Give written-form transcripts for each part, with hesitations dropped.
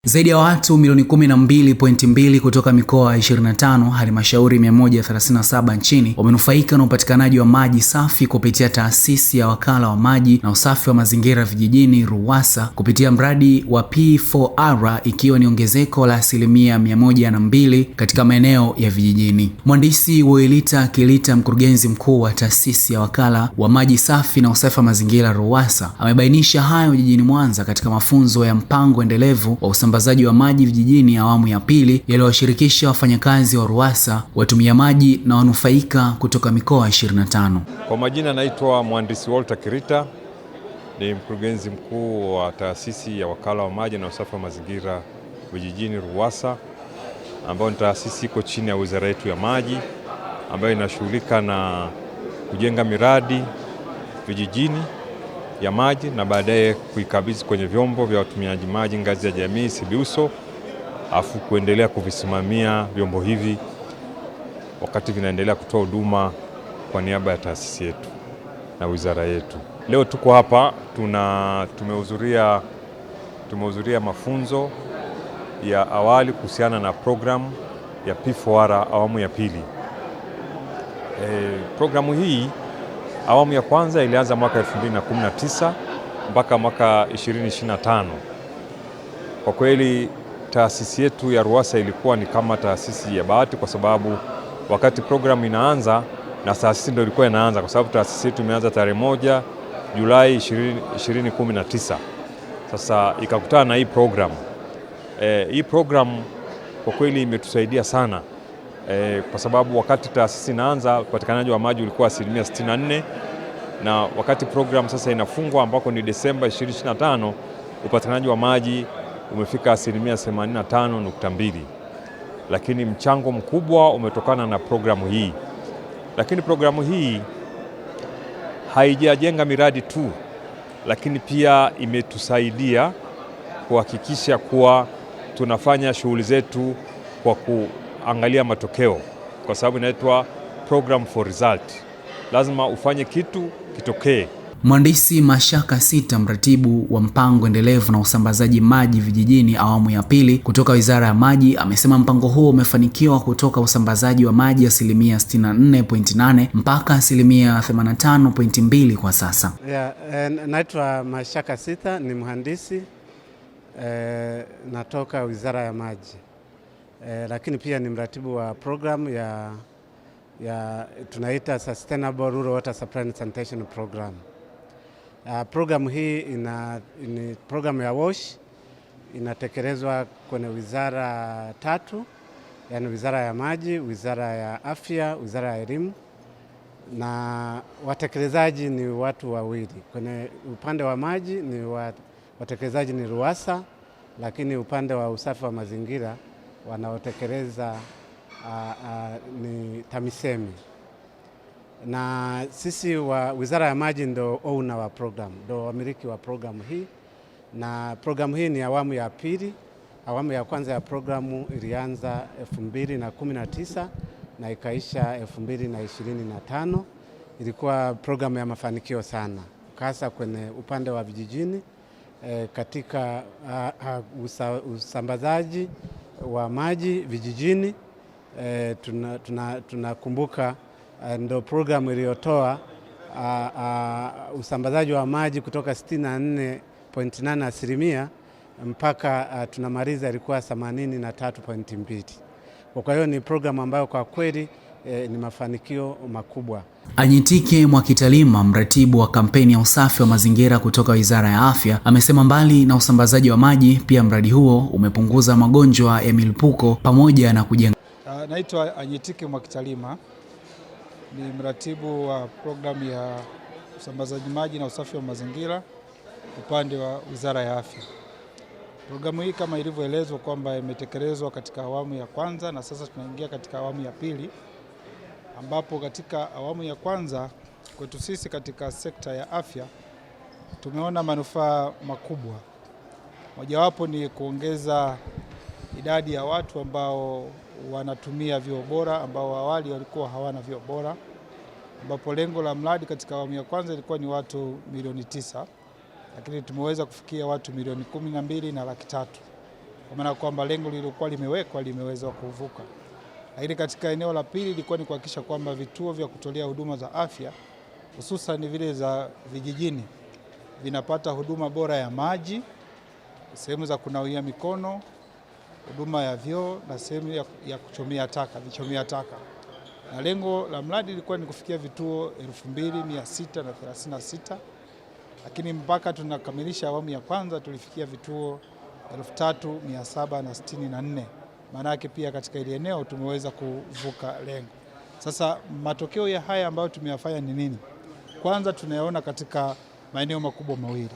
Zaidi ya watu milioni 12.2 kutoka mikoa 25, halmashauri 137 nchini wamenufaika na upatikanaji wa maji safi kupitia taasisi ya wakala wa maji na usafi wa mazingira vijijini RUWASA kupitia mradi wa P4R, ikiwa ni ongezeko la 102% katika maeneo ya vijijini. Mhandisi Woilita Kilita, mkurugenzi mkuu wa taasisi ya wakala wa maji safi na usafi wa mazingira RUWASA, amebainisha hayo jijini Mwanza katika mafunzo ya mpango endelevu wa usambazaji wa maji vijijini awamu ya pili yaliyowashirikisha wafanyakazi wa RUWASA, watumia maji na wanufaika kutoka mikoa 25. Kwa majina naitwa Mhandisi Walter Kirita, ni mkurugenzi mkuu wa taasisi ya wakala wa maji na usafi wa mazingira vijijini RUWASA, ambayo ni taasisi iko chini ya wizara yetu ya maji, ambayo inashughulika na kujenga miradi vijijini ya maji na baadaye kuikabidhi kwenye vyombo vya watumiaji maji ngazi ya jamii SIDUSO, afu kuendelea kuvisimamia vyombo hivi wakati vinaendelea kutoa huduma kwa niaba ya taasisi yetu na wizara yetu. Leo tuko hapa tumehudhuria mafunzo ya awali kuhusiana na programu ya P4R awamu ya pili. Programu hii awamu ya kwanza ilianza mwaka 2019 mpaka mwaka 2025. Kwa kweli taasisi yetu ya RUWASA ilikuwa ni kama taasisi ya bahati, kwa sababu wakati programu inaanza na taasisi ndio ilikuwa inaanza, kwa sababu taasisi yetu imeanza tarehe 1 Julai 2019. Sasa ikakutana na hii programu. Hii programu kwa kweli imetusaidia sana. Kwa sababu wakati taasisi inaanza upatikanaji wa maji ulikuwa 64%, na wakati program sasa inafungwa ambako ni Desemba 2025 upatikanaji wa maji umefika 85.2%. Lakini mchango mkubwa umetokana na programu hii. Lakini programu hii haijajenga miradi tu, lakini pia imetusaidia kuhakikisha kuwa tunafanya shughuli zetu kwa angalia matokeo, kwa sababu inaitwa program for result. Lazima ufanye kitu kitokee. Mhandisi Mashaka Sita, mratibu wa mpango endelevu na usambazaji maji vijijini awamu ya pili kutoka Wizara ya Maji, amesema mpango huo umefanikiwa kutoka usambazaji wa maji 64.8 mpaka 85.2 kwa sasa. Naitwa Mashaka Sita, ni mhandisi natoka Wizara ya Maji. Lakini pia ni mratibu wa programu ya tunaita Sustainable Rural Water Supply and Sanitation Program. Programu hii ni programu ya WASH, inatekelezwa kwenye wizara 3, yani Wizara ya Maji, Wizara ya Afya, Wizara ya Elimu, na watekelezaji ni watu wawili. Kwenye upande wa maji watekelezaji ni RUWASA, lakini upande wa usafi wa mazingira wanaotekeleza ni TAMISEMI. Na sisi wa Wizara ya Maji ndo owner wa program, ndo wamiliki wa programu hii, na programu hii ni awamu ya pili. Awamu ya kwanza ya programu ilianza 2019 na ikaisha 2025. Ilikuwa programu ya mafanikio sana, hasa kwenye upande wa vijijini, katika usambazaji wa maji vijijini. Tunakumbuka ndo programu iliyotoa usambazaji wa maji kutoka 64.8% mpaka tunamaliza ilikuwa 83.2%. Kwa hiyo ni programu ambayo kwa kweli ni mafanikio makubwa. Anyitike Mwakitalima, mratibu wa kampeni ya usafi wa mazingira kutoka Wizara ya Afya, amesema mbali na usambazaji wa maji, pia mradi huo umepunguza magonjwa ya milipuko pamoja na kujenga. Naitwa Anyitike Mwakitalima, ni mratibu wa programu ya usambazaji maji na usafi wa mazingira upande wa Wizara ya Afya. Programu hii kama ilivyoelezwa kwamba imetekelezwa katika awamu ya kwanza na sasa tunaingia katika awamu ya pili, ambapo katika awamu ya kwanza kwetu sisi katika sekta ya afya tumeona manufaa makubwa. Mojawapo ni kuongeza idadi ya watu ambao wanatumia vyoo bora, ambao awali walikuwa hawana vyoo bora, ambapo lengo la mradi katika awamu ya kwanza ilikuwa ni watu milioni 9, lakini tumeweza kufikia watu milioni 12 na laki 3. kwa maana kwamba lengo lililokuwa limewekwa limeweza kuvuka. Lakini katika eneo la pili ilikuwa ni kuhakikisha kwamba vituo vya kutolea huduma za afya hususan vile za vijijini vinapata huduma bora ya maji, sehemu za kunawia mikono, huduma ya vyoo na sehemu ya kuchomea taka. Na lengo la mradi lilikuwa ni kufikia vituo 2636, lakini mpaka tunakamilisha awamu ya kwanza tulifikia vituo 3764. Maana yake pia katika ile eneo tumeweza kuvuka lengo. Sasa matokeo ya haya ambayo tumeyafanya ni nini? Kwanza tunayaona katika maeneo makubwa mawili.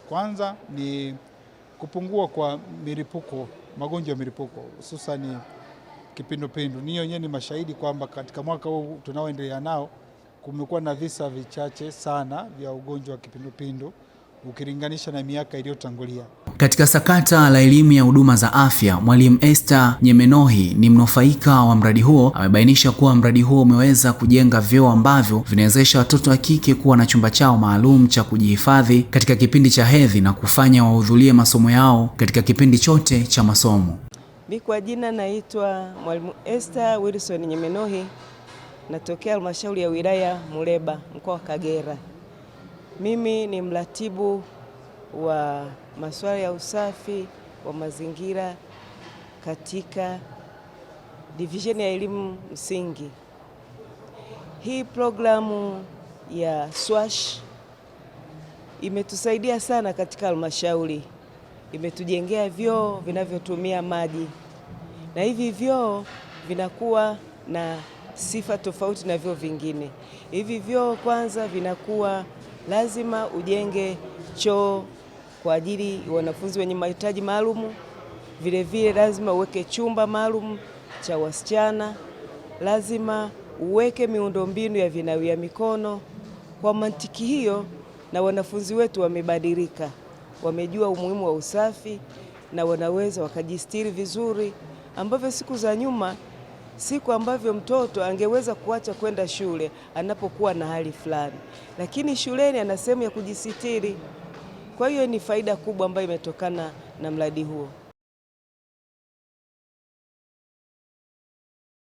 Kwanza ni kupungua kwa milipuko, magonjwa ya milipuko hususan kipindupindu. Ninyi wenyewe ni mashahidi kwamba katika mwaka huu tunaoendelea nao kumekuwa na visa vichache sana vya ugonjwa wa kipindupindu ukilinganisha na miaka iliyotangulia. Katika sakata la elimu ya huduma za afya, Mwalimu Esther Nyemenohi ni mnufaika wa mradi huo. Amebainisha kuwa mradi huo umeweza kujenga vyoo ambavyo vinawezesha watoto wa kike kuwa na chumba chao maalum cha kujihifadhi katika kipindi cha hedhi na kufanya wahudhurie masomo yao katika kipindi chote cha masomo. Mimi kwa jina naitwa Mwalimu Esther Wilson Nyemenohi, natokea halmashauri ya wilaya Muleba, mkoa wa Kagera. Mimi ni mratibu wa masuala ya usafi wa mazingira katika division ya elimu msingi. Hii programu ya SWASH imetusaidia sana katika halmashauri. Imetujengea vyoo vinavyotumia maji, na hivi vyoo vinakuwa na sifa tofauti na vyoo vingine. Hivi vyoo kwanza vinakuwa lazima ujenge choo kwa ajili ya wanafunzi wenye mahitaji maalum. Vile vile lazima uweke chumba maalum cha wasichana, lazima uweke miundombinu ya vinawia mikono. Kwa mantiki hiyo, na wanafunzi wetu wamebadilika, wamejua umuhimu wa usafi na wanaweza wakajistiri vizuri, ambavyo siku za nyuma, siku ambavyo mtoto angeweza kuacha kwenda shule anapokuwa na hali fulani, lakini shuleni ana sehemu ya kujisitiri. Kwa hiyo ni faida kubwa ambayo imetokana na mradi huo.